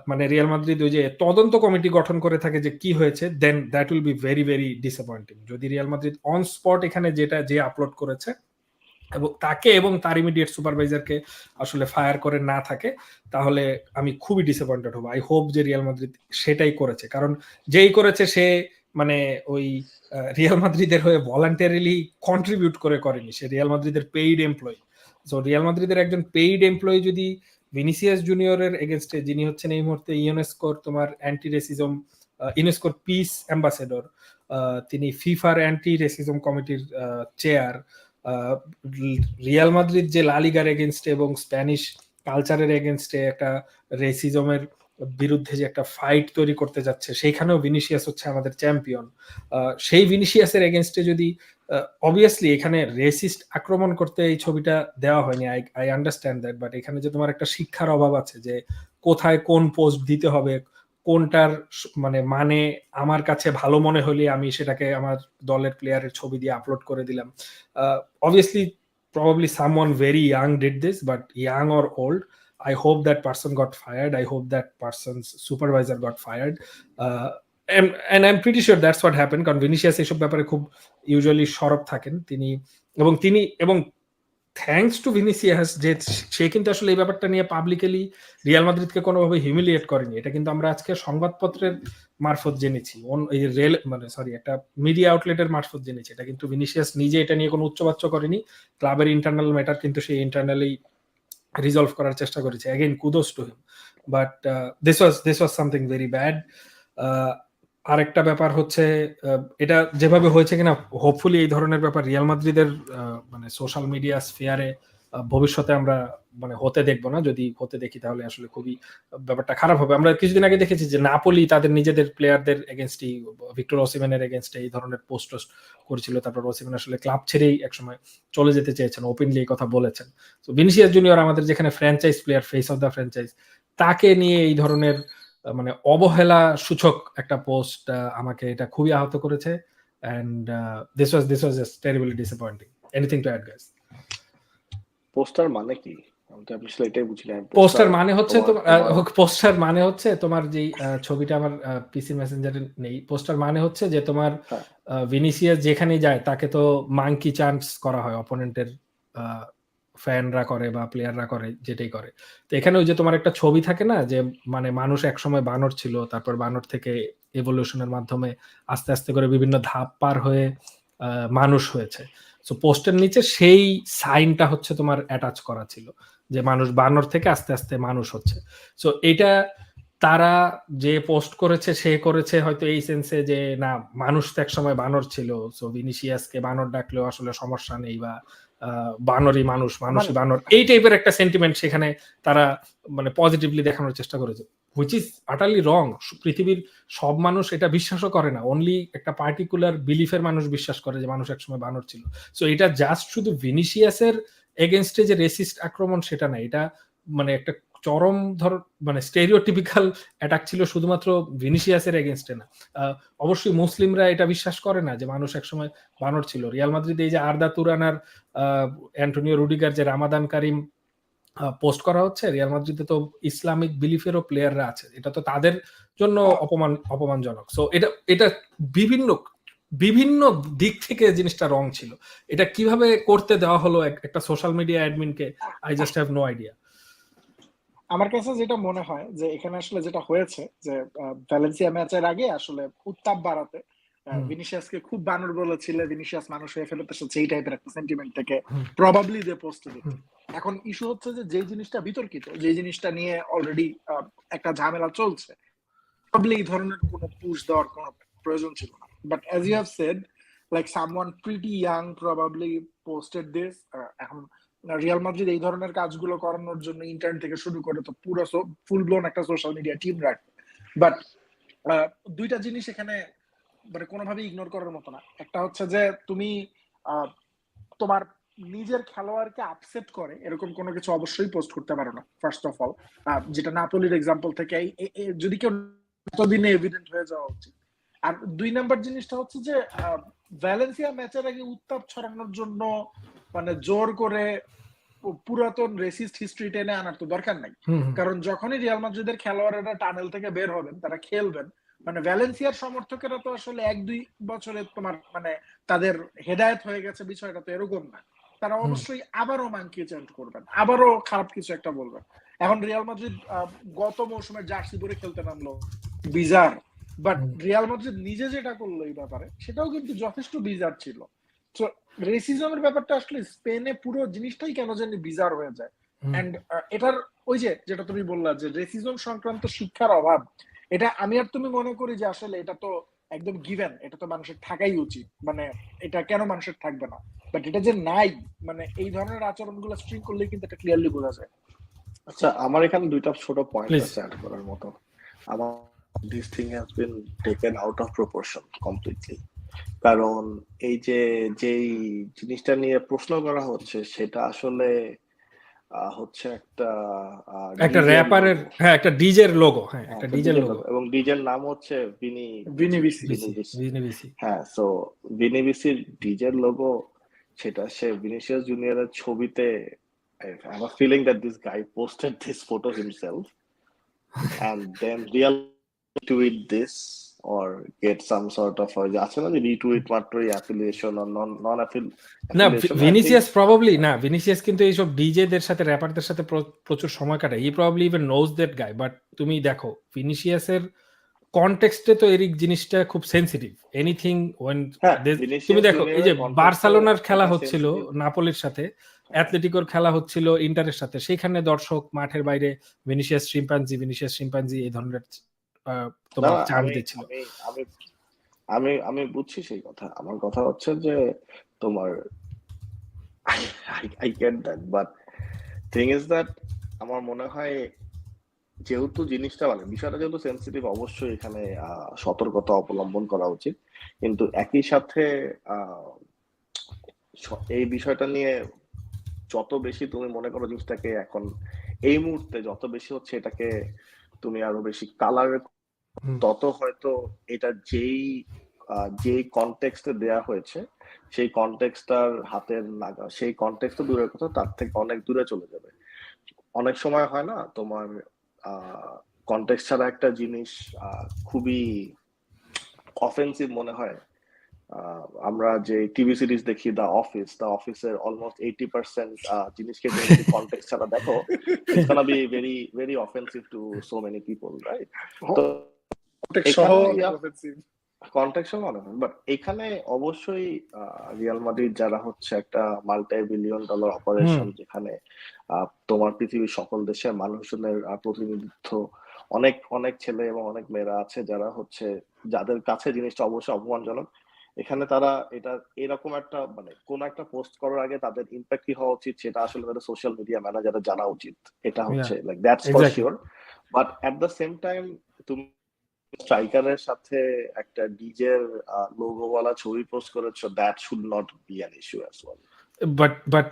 মানে রিয়াল মাদ্রিদ ওই যে তদন্ত কমিটি গঠন করে থাকে যে কি হয়েছে, then that will be very very disappointing. যদি রিয়াল মাদ্রিদ অন স্পট এখানে যে আপলোড করেছে এবং তাকে এবং তার ইমিডিয়েট সুপারভাইজারকে আসলে ফায়ার করে না থাকে, তাহলে আমি খুবই ডিসঅ্যাপয়েন্টেড হব। আই হোপ যে রিয়াল মাদ্রিদ সেটাই করেছে, কারণ যেই করেছে সে মানে ওই রিয়াল মাদ্রিদের হয়ে ভলান্টারিলি কন্ট্রিবিউট করেনি, সে রিয়াল মাদ্রিদের পেইড এমপ্লয়ি। সো রিয়াল মাদ্রিদের একজন পেইড এমপ্লয়ি যদি ভিনিসিয়াস জুনিয়রের এগেনস্টে, যিনি হচ্ছেন এই মুহূর্তে ইউনেস্কোর তোমার অ্যান্টি রেসিজম, ইউনেস্কোর পিস অ্যাম্বাসেডর, তিনি ফিফার অ্যান্টি রেসিজম কমিটির চেয়ার, রিয়াল মাদ্রিদ যে লা লিগার এগেনস্টে এবং স্প্যানিশ কালচারের এগেনস্টে একটা রেসিজমের বিরুদ্ধে যে একটা ফাইট তৈরি করতে যাচ্ছে, সেইখানেও ভিনিসিয়াস হচ্ছে আমাদের চ্যাম্পিয়ন। সেই ভিনিসিয়াসের এগেনস্টে যদি অবভিয়াসলি এখানে রেসিস্ট আক্রমণ করতে এই ছবিটা দেওয়া হয়নি, আই আন্ডারস্ট্যান্ড দ্যাট, বাট এখানে যে তোমার একটা শিক্ষার অভাব আছে যে কোথায় কোন পোস্ট দিতে হবে, কোনটার মানে আমার কাছে ভালো মনে হলে আমি সেটাকে আমার দলের প্লেয়ারের ছবি দিয়ে আপলোড করে দিলাম। Obviously probably someone very young did this, but young or old, I hope that person got fired. I hope that person's supervisor got fired. And I'm pretty sure that's what happened, কারণ Vinicius এইসব ব্যাপারে খুব usually সরব থাকেন তিনি, এবং thanks to Vinicius যে সে কিন্তু আসলে এই ব্যাপারটা নিয়ে পাবলিকলি রিয়াল মাদ্রিদকে কোনোভাবে হিউমিলিয়েট করেনি। এটা কিন্তু আমরা আজকে সংবাদপত্রের মারফত জেনেছি, একটা মিডিয়া আউটলেটের মারফত জেনেছি। এটা কিন্তু ভিনিসিয়াস নিজে এটা নিয়ে কোনো উচ্চবাচ্য করেনি। ক্লাবের ইন্টারনাল ম্যাটার কিন্তু সে ইন্টারনালি রিজলভ করার চেষ্টা করেছে। Again kudos to him, but this was something very bad. আরেকটা ব্যাপার হচ্ছে এটা যেভাবে হয়েছে কিনা হোপফুলি এই ধরনের ব্যাপার রিয়াল মাদ্রিদের মানে সোশ্যাল মিডিয়া স্ফিয়ারে ভবিষ্যতে আমরা মানে হতে দেখবো না। যদি হতে দেখি তাহলে আসলে খুবই ব্যাপারটা খারাপ হবে। আমরা কিছুদিন আগে দেখেছি যে নাপোলি তাদের নিজেদের প্লেয়ারদের এগেনস্টই ভিক্টর ওসিমেনের এগেনস্টে এই ধরনের পোস্ট করেছিল। তারপর ওসিমেন আসলে ক্লাব ছেড়েই একসময় চলে যেতে চেয়েছেন, ওপেনলি এই কথা বলেছেন। তো ভিনিসিয়াস জুনিয়র আমাদের যেখানে franchise player, face of the franchise, তাকে নিয়ে এই ধরনের মানে অবহেলা সূচক একটা পোস্ট আমাকে এটা খুবই আহত করেছে। and this was just terribly disappointing. Anything to add, guys? Poster মানে কি? আমি তো আসলে এটাই বুঝি না। পোস্টার মানে হচ্ছে পোস্টার মানে হচ্ছে তোমার যে ছবিটা আমার পিসি মেসেঞ্জারে নেই। পোস্টার মানে হচ্ছে যে তোমার ভিনিসিয়াস যেখানেই যায় তাকে তো মাঙ্কি চান্স করা হয়, অপোনেন্টের ফ্যানরা করে বা প্লেয়াররা করে, যেটাই করে। তো এখানে ওই যে তোমার একটা ছবি থাকে না যে মানে মানুষ একসময় বানর ছিল, তারপর বানর থেকে এভলিউশনের মাধ্যমে আস্তে আস্তে করে বিভিন্ন ধাপ পার হয়ে মানুষ হয়েছে। সো পোস্টের নিচে সেই সাইনটা হচ্ছে তোমার অ্যাটাচ করা ছিল যে মানুষ বানর থেকে আস্তে আস্তে মানুষ হচ্ছে। সো এটা তারা যে পোস্ট করেছে সে করেছে হয়তো এই সেন্সে যে না, মানুষ তো এক সময় বানর ছিল, সো ভিনিসিয়াসকে বানর ডাকলেও আসলে সমস্যা নেই, বা বানরই মানুষ, মানুষই বানর, এই টাইপের একটা সেন্টিমেন্ট সেখানে তারা মানে পজিটিভলি দেখানোর চেষ্টা করেছে, হুইচ ইজ আটারলি রং। পৃথিবীর সব মানুষ এটা বিশ্বাসও করে না, অনলি একটা পার্টিকুলার বিলিফের মানুষ বিশ্বাস করে যে মানুষ একসময় বানর ছিল। সো এটা জাস্ট শুধু ভিনিসিয়াসের এগেনস্টে যে রেসিস্ট আক্রমণ সেটা না, এটা মানে একটা চরম ধর মানে স্টেরিওটিপিক্যাল অ্যাটাক ছিল শুধুমাত্র ভিনিসিয়াসের এগেনস্টে না। অবশ্যই মুসলিমরা এটা বিশ্বাস করে না যে মানুষ একসময় বানর ছিল। রিয়াল মাদ্রিদ এই যে আরদা তুরান আর অ্যান্টোনিও রুডিগার যে রামাদান কারিম পোস্ট করা হচ্ছে, রিয়াল মাদ্রিদে তো ইসলামিক বিলিফেরও প্লেয়াররা আছে, এটা তো তাদের জন্য অপমানজনক। সো এটা বিভিন্ন বিভিন্ন দিক থেকে জিনিসটা রং ছিল। এটা কিভাবে করতে দেওয়া হলো একটা সোশ্যাল মিডিয়া অ্যাডমিনকে, I just have no idea. আমার কাছে যেটা মনে হয় যে এখানে আসলে যেটা হয়েছে যে ভ্যালেন্সিয়া ম্যাচের আগে আসলে উত্তাপ বাড়াতে ভিনিসিয়াসকে খুব বানর বলেছিল, ভিনিসিয়াস মানুষ হয়ে ফেরত এসেছে, এই টাইপের একটা সেন্টিমেন্ট থেকে প্রবাবলি যে পোস্ট দিচ্ছে। এখন ইস্যু হচ্ছে যে যে জিনিসটা বিতর্কিত, যে জিনিসটা নিয়ে অলরেডি একটা ঝামেলা চলছে, প্রবাবলি এই ধরনের কোনো পুশ দেওয়ার কোনো প্রয়োজন ছিল না। But as you have said, like someone pretty young probably posted this. এখন রিয়াল মাদ্রিদ এই ধরনের কাজগুলো করানোর জন্য ইন্টার্ন থেকে শুরু করে তো পুরো ফুল ব্লোন একটা সোশ্যাল মিডিয়া টিম রাখে। বাট দুইটা জিনিস এখানে মানে কোনোভাবেই ইগনোর করার মতো না। একটা হচ্ছে যে তুমি তোমার নিজের খেলোয়াড়কে আপসেট করে এরকম কোনো কিছু অবশ্যই পোস্ট করতে পারো না, ফার্স্ট অফ অল। যেটা নাপোলির এক্সাম্পল থেকে যদি কেউ এতদিনে এভিডেন্ট হয়ে যাওয়া উচিত। আর দুই নাম্বার জিনিসটা হচ্ছে যে ভ্যালেন্সিয়া ম্যাচের আগে উত্তাপ ছড়ানোর জন্য মানে জোর করে পুরাতন রেসিস্ট হিস্ট্রি টেনে আনার তো দরকার নাই। কারণ যখনই রিয়াল মাদ্রিদের খেলোয়াড়রা টানেল থেকে বের হবেন, তারা খেলবেন, মানে ভ্যালেন্সিয়ার সমর্থকেরা তো আসলে 1-2 বছরে তোমার মানে তাদের হেদায়েত হয়ে গেছে বিষয়টা তো এরকম না। তারা অবশ্যই আবারও মানকি চেঞ্জ করবেন, আবারও খারাপ কিছু একটা বলবেন। এখন রিয়াল মাদ্রিদ গত মৌসুমে জার্সি পরে খেলতে নামলো, বিজার। বাট রিয়াল মাদ্রিদ নিজে যেটা করলো এই ব্যাপারে, সেটাও কিন্তু যথেষ্ট বিজার ছিল। তো রেসিজমের ব্যাপারটা আসলে স্পেনে পুরো জিনিসটাই কেন জানি বিজার হয়ে যায়। এন্ড এটার ওই যে যেটা তুমি বললা যে রেসিজম সংক্রান্ত শিক্ষার অভাব, এটা আমি আর তুমি মনে করি যে আসলে এটা তো একদম গিভেন, এটা তো মানুষের থাকাই উচিত, মানে এটা কেন মানুষের থাকবে না। বাট এটা যে নাই, মানে এই ধরনের আচরণগুলো স্ট্রিং করলে কিন্তু এটা ক্লিয়ারলি বোঝা যায়। আচ্ছা, আমার এখানে দুইটা ছোট পয়েন্ট আছে অ্যাড করার মতো। আমার this thing has been taken out of proportion completely. কারণ এই যে যেই জিনিসটা নিয়ে প্রশ্ন করা হচ্ছে সেটা আসলে হচ্ছে একটা র্যাপারের, হ্যাঁ একটা ডিজের লোগো, হ্যাঁ একটা ডিজের লোগো, এবং ডিজের নাম হচ্ছে ভিনিসিয়াস। হ্যাঁ, সো ভিনিসিয়াসের ডিজের লোগো, সেটা সে ভিনিসিয়াস জুনিয়রের ছবিতে I have a feeling that this guy posted this photo himself and then real tweet this or get some sort of retweet মাত্রই affiliation or non affiliation। না, Vinicius probably না, Vinicius কিন্তু এইসব ডিজেদের সাথে র্যাপারদের সাথে প্রচুর সময় কাটায়, he probably even knows that guy. But তুমি দেখো ভিনিসিয়াসের কনটেক্সটে তো এরিক জিনিসটা খুব সেনসিটিভ। এনিথিং ওয়েন তুমি দেখো এই যে বার্সেলোনার খেলা হচ্ছিল নাপোলির সাথে, অ্যাথলেটিকোর খেলা হচ্ছিল ইন্টারের সাথে, সেখানে দর্শক মাঠের বাইরে ভিনিসিয়াস শিম্পাঞ্জি এই ধরনের তোমার না, চান্স আমি দিচ্ছিল। আমি আমি আমি আমি বুঝছি সেই কথা। আমার কথা হচ্ছে যে তোমার I get that, but thing is that আমার মনে হয় যেহেতু জিনিসটা মানে বিষয়টা যেহেতু সেন্সিটিভ, অবশ্যই এখানে সতর্কতা অবলম্বন করা উচিত। কিন্তু একই সাথে আহ, এই বিষয়টা নিয়ে যত বেশি তুমি মনে করো জিনিসটাকে এখন এই মুহূর্তে যত বেশি হচ্ছে এটাকে তুমি আরো বেশি কালার, তত হয়তো এটা যেই কনটেক্সটে দেয়া হয়েছে সেই কনটেক্সটার হাতের নাগা, সেই কনটেক্সট দূরের কথা, তার থেকে অনেক দূরে চলে যাবে। অনেক সময় হয় না তোমার কনটেক্সট ছাড়া একটা জিনিস খুবই অফেন্সিভ মনে হয়। আমরা যে টিভি সিরিজ দেখি দ্য অফিসের অলমোস্ট 80% জিনিসকে তুমি যদি কনটেক্সট ছাড়া দেখো, it's gonna be very very offensive to so many people, right? তো কনটেক্সট অনেক, বাট এখানে অবশ্যই রিয়াল মাদ্রিদ যারা হচ্ছে একটা $multi-billion অপারেশন, যেখানে তোমার পৃথিবীর সকল দেশের মানুষজনের প্রতিনিধিত্ব, অনেক অনেক ছেলে এবং অনেক মেয়েরা আছে যারা হচ্ছে যাদের কাছে জিনিসটা অবশ্যই অপমানজনক। এখানে তারা এটা এরকম একটা মানে কোন একটা পোস্ট করার আগে তাদের ইম্প্যাক্ট কি হওয়া উচিত সেটা আসলে তাদের সোশ্যাল মিডিয়া ম্যানেজারের জানা উচিত। এটা হচ্ছে like that's for sure. But at the same time তুমি স্ট্রাইকারের সাথে একটা ডিজের লোগোওয়ালা ছবি পোস্ট করেছো, that should not be an issue as well. But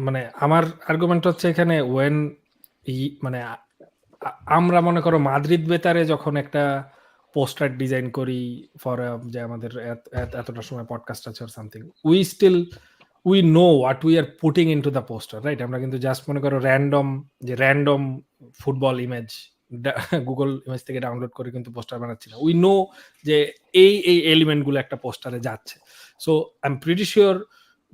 মানে আমার আর্গুমেন্ট হচ্ছে এখানে ওয়েন মানে আমরা মনে করো মাদ্রিদ বেতারে যখন একটা পোস্টার ডিজাইন করি ফর যে আমাদের এতটা সময় পডকাস্ট আছে or something, we know what we are putting into the poster, right? আমরা কিন্তু জাস্ট মনে করো random football image Google image থেকে ডাউনলোড করে কিন্তু পোস্টার বানাচ্ছি না। উই নো যে এই এলিমেন্ট গুলো একটা পোস্টারে যাচ্ছে। So I am pretty sure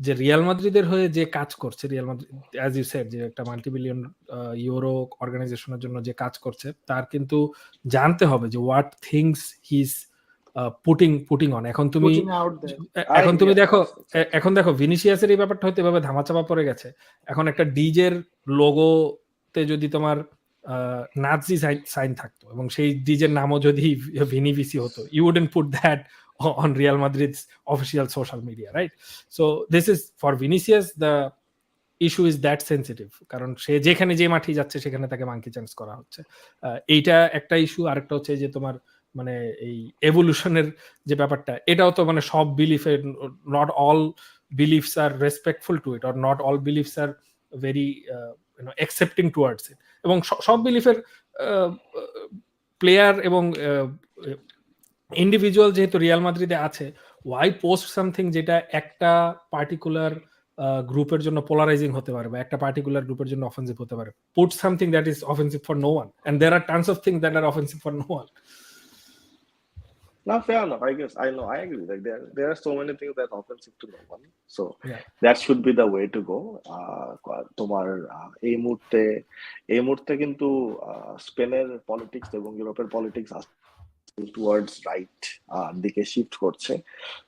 যে রিয়াল মাদ্রিদের হয়ে যে কাজ করছে, Real Madrid as you said যে একটা মাল্টি-বিলিয়ন ইউরো অর্গানাইজেশনের জন্য যে কাজ করছে, তার কিন্তু জানতে হবে যে what things he is putting on. এখন তুমি দেখো ভিনিসিয়াসের এই ব্যাপারটা হয়তো এভাবে ধামাচাপা পড়ে গেছে। এখন একটা ডিজের লোগোতে যদি তোমার নাজি সাইন থাকতো এবং সেই ডিজের নামও যদি ভিনিভিসি হতো, you wouldn't put that on Real Madrid's official social media, right? So this is for Vinicius, the issue is that sensitive, কারণ সে যেখানে যে মাঠে যাচ্ছে সেখানে তাকে মাঙ্কি চান্স করা হচ্ছে। এইটা একটা ইস্যু। আরেকটা হচ্ছে যে তোমার মানে এই এভলিউশনের যে ব্যাপারটা, এটাও তো মানে সব বিলিফে, not all beliefs are respectful to it, or not all beliefs are very accepting towards it. এবং সব বিলিফের প্লেয়ার এবং ইন্ডিভিজুয়াল যেহেতু রিয়াল মাদ্রিদে আছে, ওয়াই পোস্ট সামথিং যেটা একটা পার্টিকুলার গ্রুপের জন্য পোলারাইজিং হতে পারে বা একটা পার্টিকুলার গ্রুপের জন্য অফেন্সিভ হতে পারে। Put something that is offensive for no one, and there are tons of things that are offensive for no one. No, fair enough. I guess I agree. Like there are so many things that are offensive to no one. So that should be the way to go. তোমার এই মুহূর্তে কিন্তু স্পেনের politics এবং ইউরোপের politics towards right দিকে shift করছে।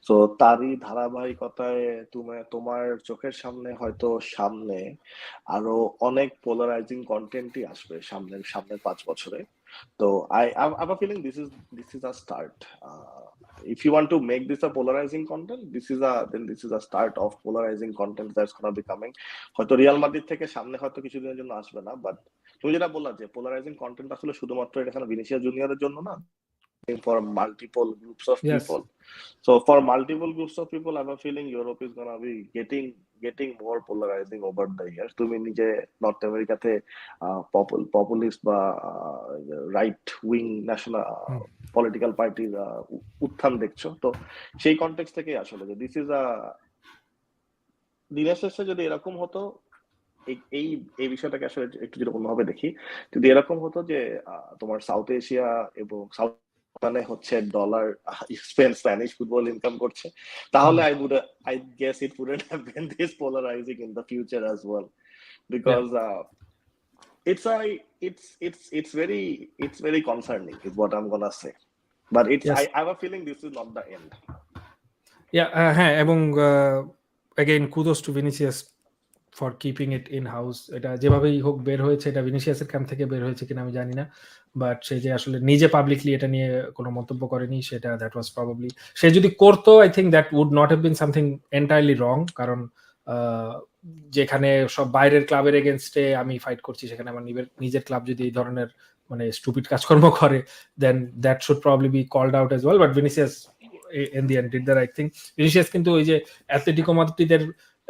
তো তারই ধারাবাহিকতায় তোমার চোখের সামনে হয়তো আরো অনেক পোলারাইজিং কন্টেন্টই আসবে সামনের 5 বছরে। So I have a feeling this is a start. If you want to make this a polarizing content, this is a start of polarizing content that's gonna be coming. হয়তো রিয়াল মাদ্রিদ থেকে সামনে হয়তো কিছুদিনের জন্য আসবে না, but তুমি যেটা বললা যে পোলারাইজিং কন্টেন্ট আসলে শুধুমাত্র এখানে ভিনিসিয়াস জুনিয়রের জন্য না, for multiple groups of people. So for multiple groups of people, I have a feeling Europe is gonna be getting more polarizing over the years. তুমি নিজে নর্থ আমেরিকাতে পপুলিস্ট বা রাইট উইং ন্যাশনাল পলিটিক্যাল পার্টির উত্থান দেখছো। তো সেই context থেকে আসলে যে দিস ইজ দিনের শেষে যদি এরকম হতো, এই বিষয়টাকে আসলে একটু যদি অন্যভাবে দেখি, যদি এরকম হতো যে তোমার সাউথ এশিয়া এবং সাউথ মানে হচ্ছে ডলার স্প্যানিশ ফুটবল ইনকাম করছে, তাহলে I guess it wouldn't have been this polarizing in the future as well, because it's very concerning is what I'm gonna say, but I have a feeling this is not the end. হ্যাঁ, এবং again kudos to Vinicius for keeping it in house. এটা যেভাবেই হোক বের হয়েছে, এটা ভিনিসিয়াসের camp থেকে বের হয়েছে কিনা আমি জানি না, বাট সে যে আসলে নিজে পাবলিকলি এটা নিয়ে কোনো মন্তব্য করেনি, সেটা দ্যাট ওয়াজ প্রবাবলি, সে যদি করতো I think that would not have been something entirely wrong, কারণ যেখানে সব বাইরের ক্লাবের এগেনস্টে আমি ফাইট করছি, সেখানে আমার নিজের ক্লাব যদি এই ধরনের মানে স্টুপিড কাজকর্ম করে, then that should probably be called out as well. But Vinicius in the end did the right thing. Vinicius কিন্তু ওই যে অ্যাথলেটিকো মাদ্রিদের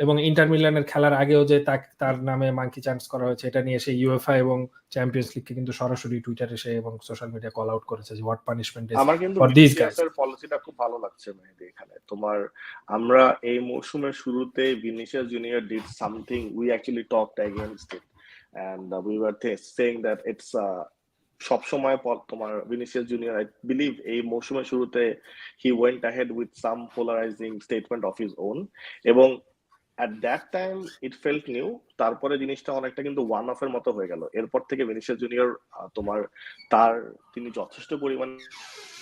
এবং ইন্টার মিলানের খেলার আগেও যে তার নামে মাঙ্কি চান্স করা হয়েছে, এটা নিয়ে সেই ইউএফএ এবং চ্যাম্পিয়ন্স লিগকে কিন্তু সরাসরি টুইটারে সে এবং সোশ্যাল মিডিয়া কল আউট করেছে যে হোয়াট পানিশমেন্ট ইজ আমার কিন্তু ফর দিস গাইস। ভিনিসিয়াসের পলিসিটা খুব ভালো লাগছে মেহেদী। এখানে তোমার আমরা এই মৌসুমের শুরুতে Vinicius Junior did something, we actually talked against it and we were saying that it's সবসময় তোমার ভিনিসিয়াস জুনিয়র, আই বিলিভ এই মৌসুমের শুরুতে he went ahead with some polarising statement of his own, এবং at that time it felt new. তারপরে জিনিসটা অনেকটা কিন্তু ওয়ান অফ এর মতো হয়ে গেল। এরপর থেকে ভিনিসিয়াস জুনিয়র তোমার তিনি যথেষ্ট পরিমাণ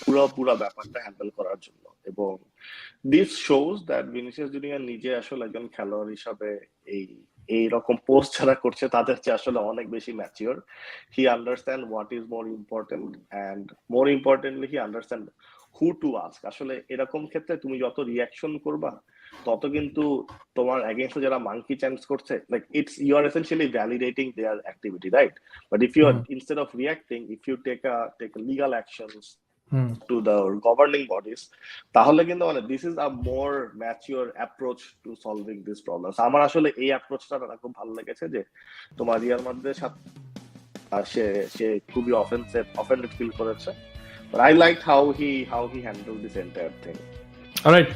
পুরো ব্যাপারটা হ্যান্ডেল করার জন্য, এবং this shows that Vinicius junior নিজে আসলে একজন খেলোয়াড় হিসাবে এই রকম পোস্ট যারা করছে তাদের চেয়ে আসলে অনেক বেশি mature. He understand what is more important, and more importantly he understand who to ask. আসলে এরকম ক্ষেত্রে তুমি যত রিয়াকশন করবা তত কিন্তু তোমার এগেইনস্টে যারা মাঙ্কি চ্যান্স করছে, like it's you are essentially validating their activity, right? But if you are instead of reacting, if you take legal actions to the governing bodies, তাহলে কিন্তু মানে this is a more mature approach to solving this problems. আমার আসলে এই অ্যাপ্রোচটা খুব ভালো লেগেছে যে তোমার রিয়াল মাদ্রিদের সাথে সে খুবই অফেন্ডেড ফিল করেছে, but I like how he handle this entire thing. Alright,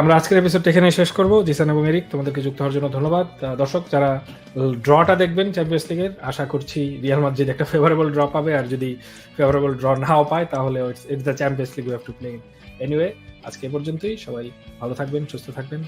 আমরা আজকের এপিসোডটা এখানে শেষ করবো। জিসান এবং এরিক, তোমাদেরকে যুক্ত হওয়ার জন্য ধন্যবাদ। দর্শক যারা ড্রটা দেখবেন চ্যাম্পিয়ন্স লিগের, আশা করছি রিয়াল মাদ্রিদ একটা ফেভারেবল ড্র পাবে, আর যদি ফেভারেবল ড্র নাও পায় তাহলে it's the champions league we have to play. Anyway, আজকে এ পর্যন্তই। সবাই ভালো থাকবেন, সুস্থ থাকবেন।